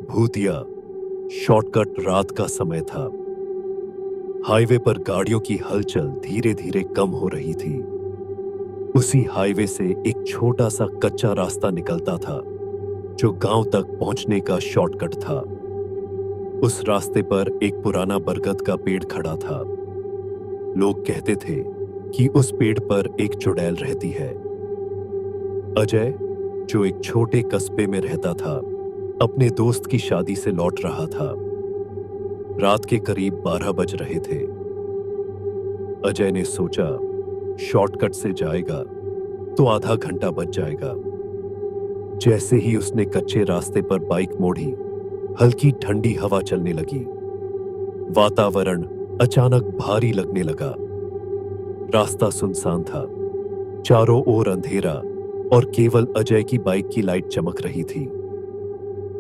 भूतिया शॉर्टकट। रात का समय था। हाईवे पर गाड़ियों की हलचल धीरे धीरे कम हो रही थी। उसी हाईवे से एक छोटा सा कच्चा रास्ता निकलता था जो गांव तक पहुंचने का शॉर्टकट था। उस रास्ते पर एक पुराना बरगद का पेड़ खड़ा था। लोग कहते थे कि उस पेड़ पर एक चुड़ैल रहती है। अजय, जो एक छोटे कस्बे में रहता था, अपने दोस्त की शादी से लौट रहा था। रात के करीब 12 बज रहे थे। अजय ने सोचा, शॉर्टकट से जाएगा तो आधा घंटा बच जाएगा। जैसे ही उसने कच्चे रास्ते पर बाइक मोड़ी, हल्की ठंडी हवा चलने लगी। वातावरण अचानक भारी लगने लगा। रास्ता सुनसान था, चारों ओर अंधेरा और केवल अजय की बाइक की लाइट चमक रही थी।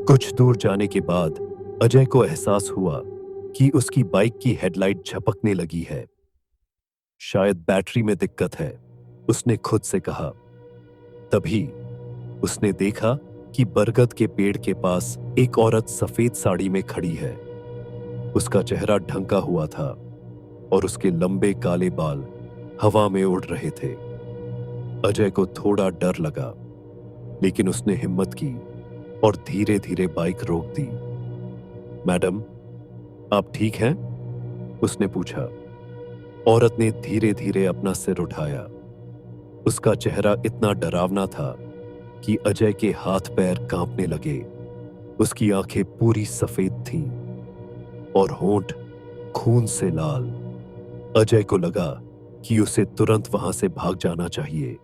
कुछ दूर जाने के बाद अजय को एहसास हुआ कि उसकी बाइक की हेडलाइट झपकने लगी है। शायद बैटरी में दिक्कत है, उसने खुद से कहा। तभी उसने देखा कि बरगद के पेड़ के पास एक औरत सफेद साड़ी में खड़ी है। उसका चेहरा ढंका हुआ था और उसके लंबे काले बाल हवा में उड़ रहे थे। अजय को थोड़ा डर लगा, लेकिन उसने हिम्मत की और धीरे धीरे बाइक रोक दी। मैडम, आप ठीक हैं? उसने पूछा। औरत ने धीरे धीरे अपना सिर उठाया। उसका चेहरा इतना डरावना था कि अजय के हाथ पैर कांपने लगे। उसकी आंखें पूरी सफेद थीं और होंठ खून से लाल। अजय को लगा कि उसे तुरंत वहां से भाग जाना चाहिए।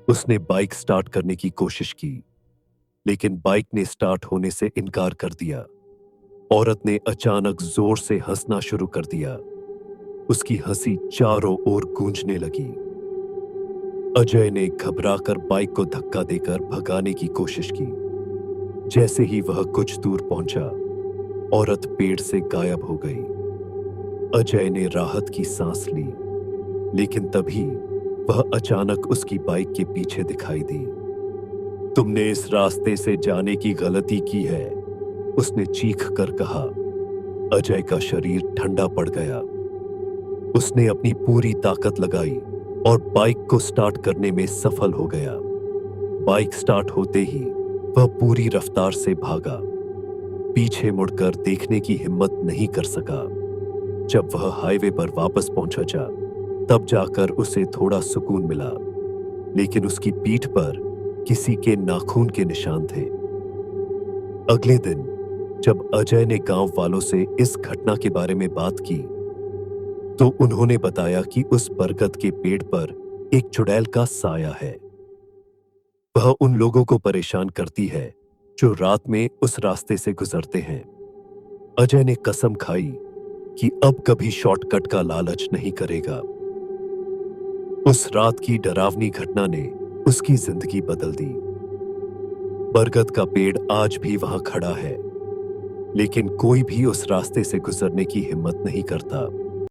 उसने बाइक स्टार्ट करने की कोशिश की, लेकिन बाइक ने स्टार्ट होने से इनकार कर दिया। औरत ने अचानक जोर से हंसना शुरू कर दिया। उसकी हंसी चारों ओर गूंजने लगी। अजय ने घबराकर बाइक को धक्का देकर भगाने की कोशिश की। जैसे ही वह कुछ दूर पहुंचा, औरत पेड़ से गायब हो गई। अजय ने राहत की सांस ली, लेकिन तभी वह अचानक उसकी बाइक के पीछे दिखाई दी। तुमने इस रास्ते से जाने की गलती की है, उसने चीख कर कहा। अजय का शरीर ठंडा पड़ गया। उसने अपनी पूरी ताकत लगाई और बाइक को स्टार्ट करने में सफल हो गया। बाइक स्टार्ट होते ही वह पूरी रफ्तार से भागा। पीछे मुड़कर देखने की हिम्मत नहीं कर सका। जब वह हाईवे पर वापस पहुंचा, तब जाकर उसे थोड़ा सुकून मिला, लेकिन उसकी पीठ पर किसी के नाखून के निशान थे। अगले दिन जब अजय ने गांव वालों से इस घटना के बारे में बात की, तो उन्होंने बताया कि उस बरगद के पेड़ पर एक चुड़ैल का साया है। वह उन लोगों को परेशान करती है जो रात में उस रास्ते से गुजरते हैं। अजय ने कसम खाई कि अब कभी शॉर्टकट का लालच नहीं करेगा। उस रात की डरावनी घटना ने उसकी जिंदगी बदल दी। बरगद का पेड़ आज भी वहां खड़ा है, लेकिन कोई भी उस रास्ते से गुजरने की हिम्मत नहीं करता।